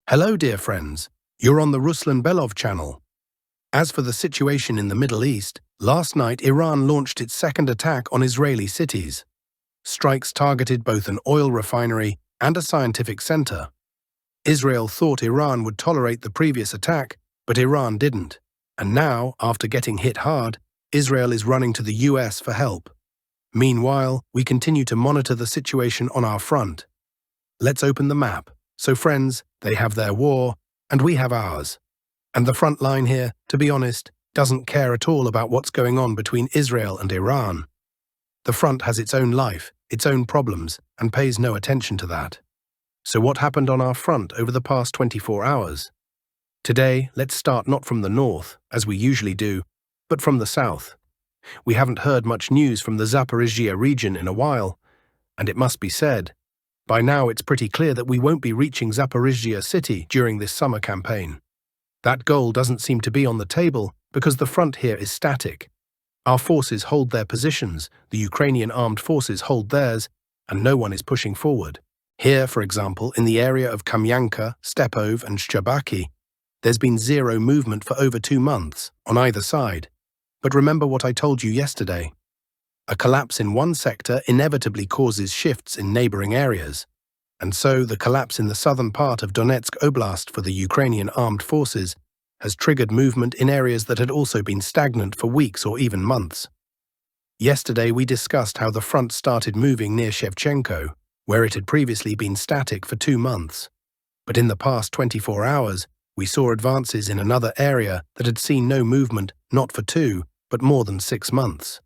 Hello, dear friends. You're on the Ruslan Belov channel. As for the situation in the Middle East, last night Iran launched its second attack on Israeli cities. Strikes targeted both an oil refinery and a scientific center. Israel thought Iran would tolerate the previous attack, but Iran didn't. And now, after getting hit hard, Israel is running to the US for help. Meanwhile, we continue to monitor the situation on our front. Let's open the map. So friends, they have their war, and we have ours. And the front line here, to be honest, doesn't care at all about what's going on between Israel and Iran. The front has its own life, its own problems, and pays no attention to that. So what happened on our front over the past 24 hours? Today, let's start not from the north, as we usually do, but from the south. We haven't heard much news from the Zaporizhzhia region in a while, and it must be said, by now it's pretty clear that we won't be reaching Zaporizhzhia city during this summer campaign. That goal doesn't seem to be on the table because the front here is static. Our forces hold their positions, the Ukrainian armed forces hold theirs, and no one is pushing forward. Here, for example, in the area of Kamyanka, Stepov and Shcherbaki, there's been zero movement for over 2 months, on either side. But remember what I told you yesterday. A collapse in one sector inevitably causes shifts in neighboring areas. And so the collapse in the southern part of Donetsk Oblast for the Ukrainian armed forces has triggered movement in areas that had also been stagnant for weeks or even months. Yesterday we discussed how the front started moving near Shevchenko, where it had previously been static for 2 months. But in the past 24 hours, we saw advances in another area that had seen no movement not for 2, but more than 6 months.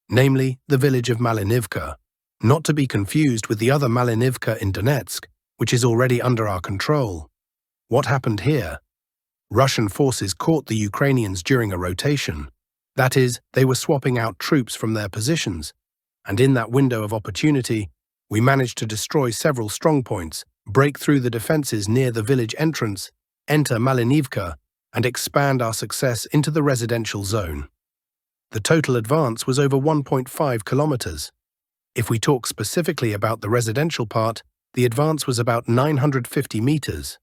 Namely, the village of Malinivka, not to be confused with the other Malinivka in Donetsk, which is already under our control. What happened here? Russian forces caught the Ukrainians during a rotation. That is, they were swapping out troops from their positions, and in that window of opportunity, we managed to destroy several strongpoints, break through the defenses near the village entrance, enter Malinivka, and expand our success into the residential zone. The total advance was over 1.5 kilometers. If we talk specifically about the residential part, the advance was about 950 meters,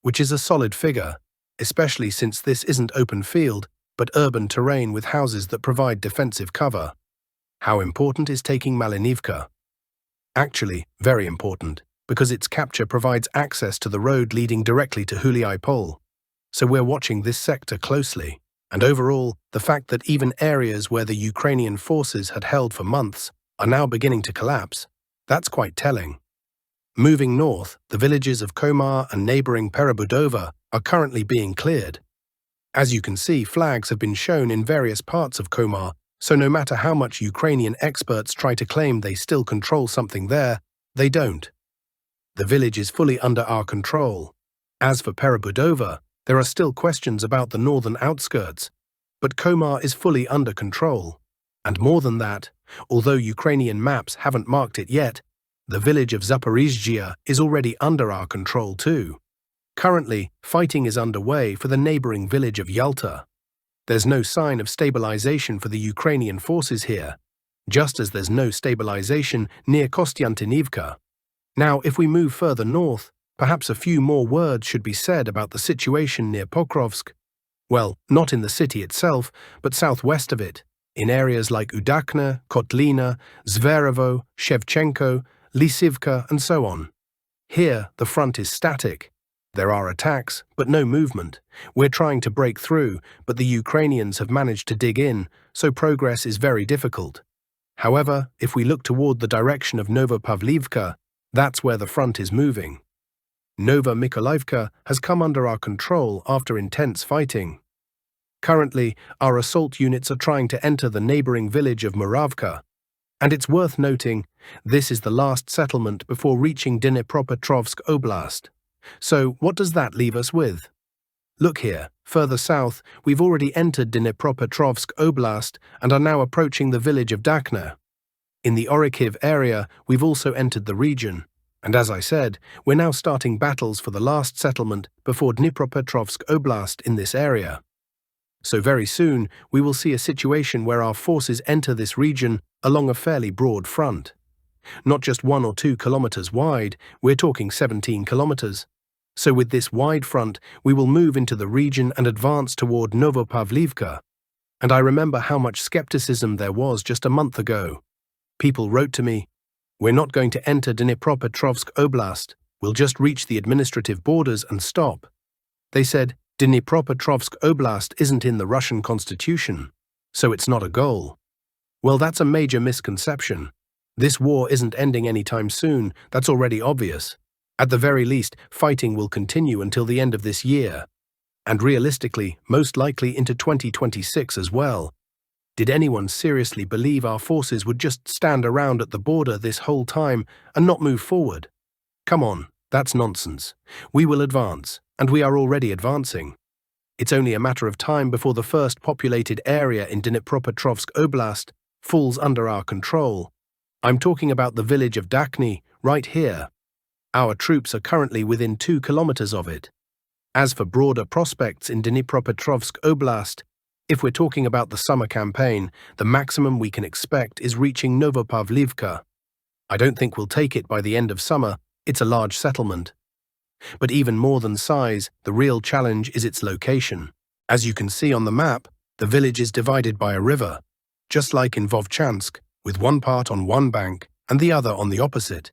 which is a solid figure, especially since this isn't open field, but urban terrain with houses that provide defensive cover. How important is taking Malinivka? Actually, very important, because its capture provides access to the road leading directly to Huliai-Pol. So we're watching this sector closely. And overall, the fact that even areas where the Ukrainian forces had held for months are now beginning to collapse, that's quite telling. Moving north, the villages of Komar and neighboring Perabudova are currently being cleared. As you can see, flags have been shown in various parts of Komar, so no matter how much Ukrainian experts try to claim they still control something there, they don't. The village is fully under our control. As for Perabudova, there are still questions about the northern outskirts, but Komar is fully under control. And more than that, although Ukrainian maps haven't marked it yet, the village of Zaporizhzhia is already under our control too. Currently, fighting is underway for the neighboring village of Yalta. There's no sign of stabilization for the Ukrainian forces here, just as there's no stabilization near Konstantinovka. Now, if we move further north, perhaps a few more words should be said about the situation near Pokrovsk. Well, not in the city itself, but southwest of it, in areas like Udakna, Kotlina, Zverevo, Shevchenko, Lysivka, and so on. Here, the front is static. There are attacks, but no movement. We're trying to break through, but the Ukrainians have managed to dig in, so progress is very difficult. However, if we look toward the direction of Novopavlivka, that's where the front is moving. Nova Mykolaiivka has come under our control after intense fighting. Currently, our assault units are trying to enter the neighboring village of Muravka. And it's worth noting, this is the last settlement before reaching Dnipropetrovsk Oblast. So what does that leave us with? Look here, further south, we've already entered Dnipropetrovsk Oblast and are now approaching the village of Dakna. In the Orikhiv area, we've also entered the region. And as I said, we're now starting battles for the last settlement before Dnipropetrovsk Oblast in this area. So very soon, we will see a situation where our forces enter this region along a fairly broad front. Not just 1 or 2 kilometers wide, we're talking 17 kilometers. So with this wide front, we will move into the region and advance toward Novopavlivka. And I remember how much skepticism there was just a month ago. People wrote to me, "We're not going to enter Dnipropetrovsk Oblast, we'll just reach the administrative borders and stop." They said, Dnipropetrovsk Oblast isn't in the Russian constitution, so it's not a goal. Well, that's a major misconception. This war isn't ending anytime soon, that's already obvious. At the very least, fighting will continue until the end of this year. And realistically, most likely into 2026 as well. Did anyone seriously believe our forces would just stand around at the border this whole time and not move forward? Come on, that's nonsense. We will advance, and we are already advancing. It's only a matter of time before the first populated area in Dnipropetrovsk Oblast falls under our control. I'm talking about the village of Dakhny, right here. Our troops are currently within 2 kilometers of it. As for broader prospects in Dnipropetrovsk Oblast, if we're talking about the summer campaign, the maximum we can expect is reaching Novopavlivka. I don't think we'll take it by the end of summer, it's a large settlement. But even more than size, the real challenge is its location. As you can see on the map, the village is divided by a river, just like in Vovchansk, with one part on one bank and the other on the opposite.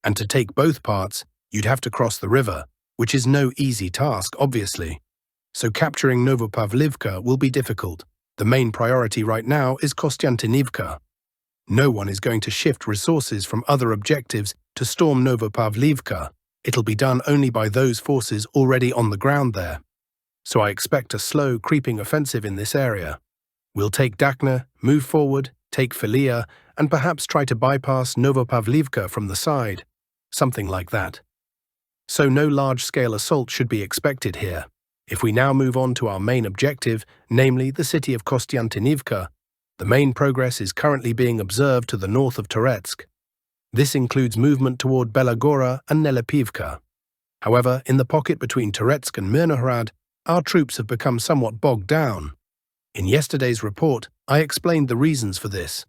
And to take both parts, you'd have to cross the river, which is no easy task, obviously. So capturing Novopavlivka will be difficult. The main priority right now is Konstantinovka. No one is going to shift resources from other objectives to storm Novopavlivka. It'll be done only by those forces already on the ground there. So I expect a slow, creeping offensive in this area. We'll take Dakhny, move forward, take Filia, and perhaps try to bypass Novopavlivka from the side. Something like that. So no large-scale assault should be expected here. If we now move on to our main objective, namely the city of Konstantinovka, the main progress is currently being observed to the north of Toretsk. This includes movement toward Belogora and Nelepivka. However, in the pocket between Toretsk and Mirnohrad, our troops have become somewhat bogged down. In yesterday's report, I explained the reasons for this.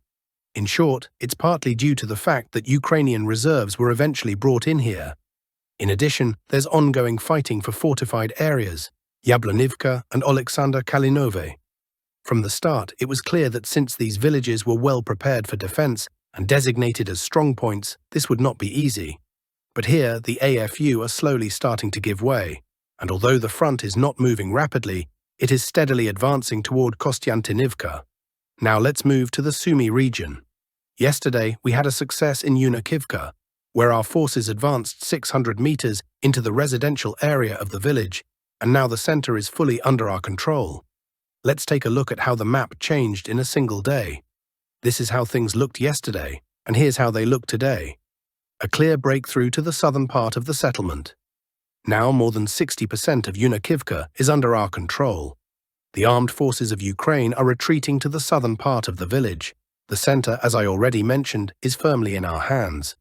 In short, it's partly due to the fact that Ukrainian reserves were eventually brought in here. In addition, there's ongoing fighting for fortified areas, Yablonivka and Oleksandr Kalinove. From the start, it was clear that since these villages were well prepared for defense and designated as strongpoints, this would not be easy. But here, the AFU are slowly starting to give way, and although the front is not moving rapidly, it is steadily advancing toward Konstantinovka. Now let's move to the Sumy region. Yesterday, we had a success in Yunakivka, where our forces advanced 600 meters into the residential area of the village, and now the center is fully under our control. Let's take a look at how the map changed in a single day. This is how things looked yesterday, and here's how they look today. A clear breakthrough to the southern part of the settlement. Now more than 60% of Yunakivka is under our control. The armed forces of Ukraine are retreating to the southern part of the village. The center, as I already mentioned, is firmly in our hands.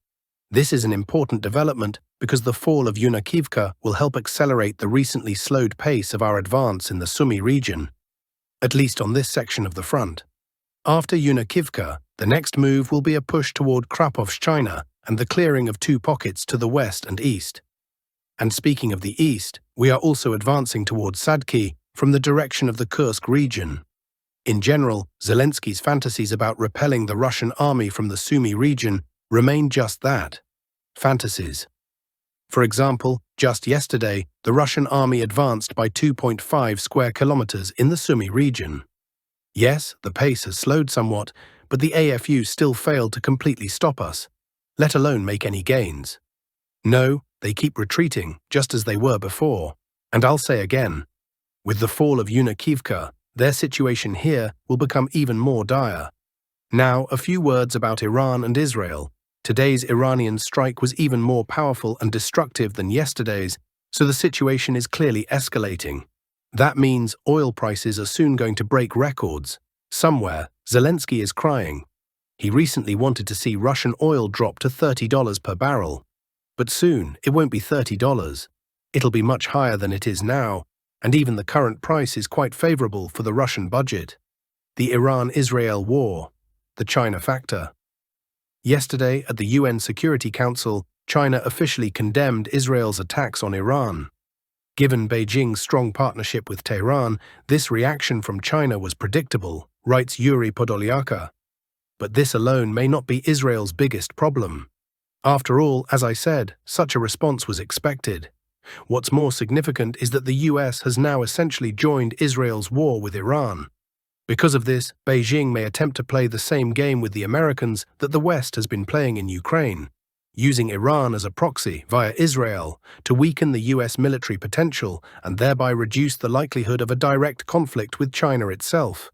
This is an important development because the fall of Yunakivka will help accelerate the recently slowed pace of our advance in the Sumy region, at least on this section of the front. After Yunakivka, the next move will be a push toward Zaporizhzhia and the clearing of 2 pockets to the west and east. And speaking of the east, we are also advancing toward Sadki from the direction of the Kursk region. In general, Zelensky's fantasies about repelling the Russian army from the Sumy region remain just that, fantasies. For example, just yesterday, the Russian army advanced by 2.5 square kilometers in the Sumy region. Yes, the pace has slowed somewhat, but the AFU still failed to completely stop us, let alone make any gains. No, they keep retreating, just as they were before. And I'll say again, with the fall of Yunakivka, their situation here will become even more dire. Now, a few words about Iran and Israel. Today's Iranian strike was even more powerful and destructive than yesterday's, so the situation is clearly escalating. That means oil prices are soon going to break records. Somewhere, Zelensky is crying. He recently wanted to see Russian oil drop to $30 per barrel. But soon, it won't be $30. It'll be much higher than it is now, and even the current price is quite favorable for the Russian budget. The Iran-Israel war, the China factor. Yesterday, at the UN Security Council, China officially condemned Israel's attacks on Iran. Given Beijing's strong partnership with Tehran, this reaction from China was predictable, writes Yuri Podolyaka. But this alone may not be Israel's biggest problem. After all, as I said, such a response was expected. What's more significant is that the US has now essentially joined Israel's war with Iran. Because of this, Beijing may attempt to play the same game with the Americans that the West has been playing in Ukraine, using Iran as a proxy via Israel to weaken the US military potential and thereby reduce the likelihood of a direct conflict with China itself.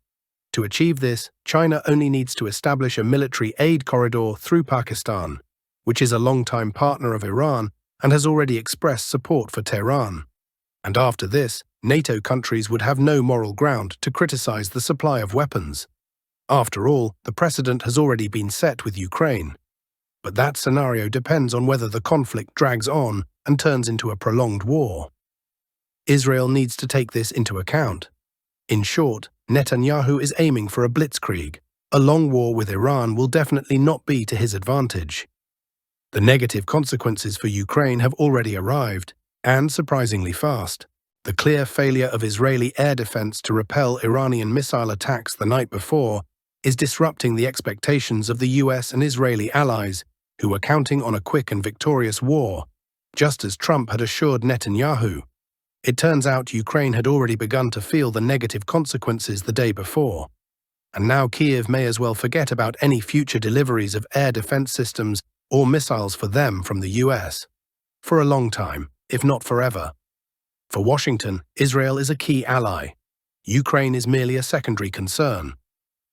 To achieve this, China only needs to establish a military aid corridor through Pakistan, which is a longtime partner of Iran and has already expressed support for Tehran. And after this, NATO countries would have no moral ground to criticize the supply of weapons. After all, the precedent has already been set with Ukraine. But that scenario depends on whether the conflict drags on and turns into a prolonged war. Israel needs to take this into account. In short, Netanyahu is aiming for a blitzkrieg. A long war with Iran will definitely not be to his advantage. The negative consequences for Ukraine have already arrived, and surprisingly fast. The clear failure of Israeli air defense to repel Iranian missile attacks the night before is disrupting the expectations of the US and Israeli allies, who were counting on a quick and victorious war, just as Trump had assured Netanyahu. It turns out Ukraine had already begun to feel the negative consequences the day before, and now Kyiv may as well forget about any future deliveries of air defense systems or missiles for them from the US. For a long time, if not forever. For Washington, Israel is a key ally. Ukraine is merely a secondary concern.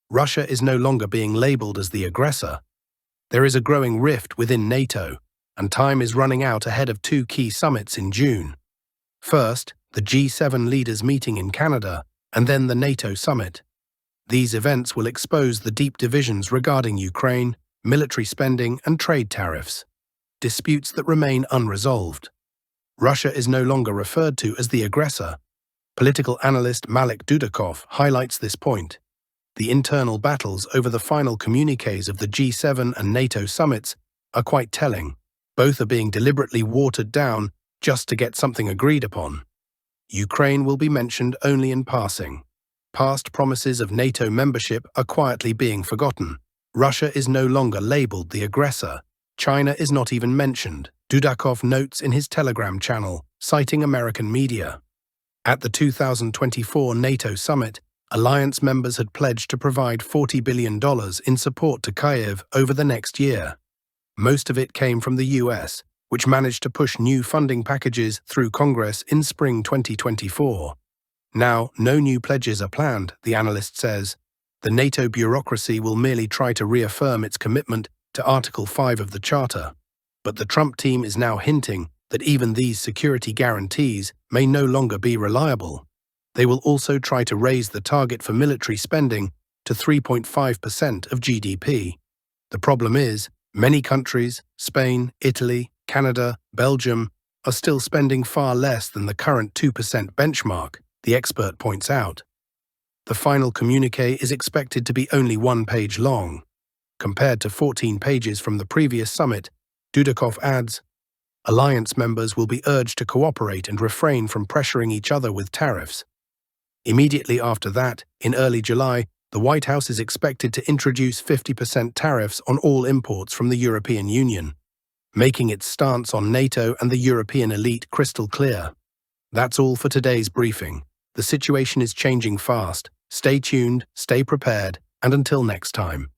Russia is no longer being labeled as the aggressor. There is a growing rift within NATO, and time is running out ahead of two key summits in June. First, the G7 leaders meeting in Canada, and then the NATO summit. These events will expose the deep divisions regarding Ukraine, military spending, and trade tariffs, disputes that remain unresolved. Russia is no longer referred to as the aggressor. Political analyst Malik Dudakov highlights this point. The internal battles over the final communiques of the G7 and NATO summits are quite telling. Both are being deliberately watered down just to get something agreed upon. Ukraine will be mentioned only in passing. Past promises of NATO membership are quietly being forgotten. Russia is no longer labeled the aggressor. China is not even mentioned, Dudakov notes in his Telegram channel, citing American media. At the 2024 NATO summit, alliance members had pledged to provide $40 billion in support to Kyiv over the next year. Most of it came from the US, which managed to push new funding packages through Congress in spring 2024. Now, no new pledges are planned, the analyst says. The NATO bureaucracy will merely try to reaffirm its commitment to Article 5 of the Charter. But the Trump team is now hinting that even these security guarantees may no longer be reliable. They will also try to raise the target for military spending to 3.5% of GDP. The problem is, many countries, Spain, Italy, Canada, Belgium, are still spending far less than the current 2% benchmark, the expert points out. The final communiqué is expected to be only 1 page long. Compared to 14 pages from the previous summit, Dudakov adds, alliance members will be urged to cooperate and refrain from pressuring each other with tariffs. Immediately after that, in early July, the White House is expected to introduce 50% tariffs on all imports from the European Union, making its stance on NATO and the European elite crystal clear. That's all for today's briefing. The situation is changing fast. Stay tuned, stay prepared, and until next time.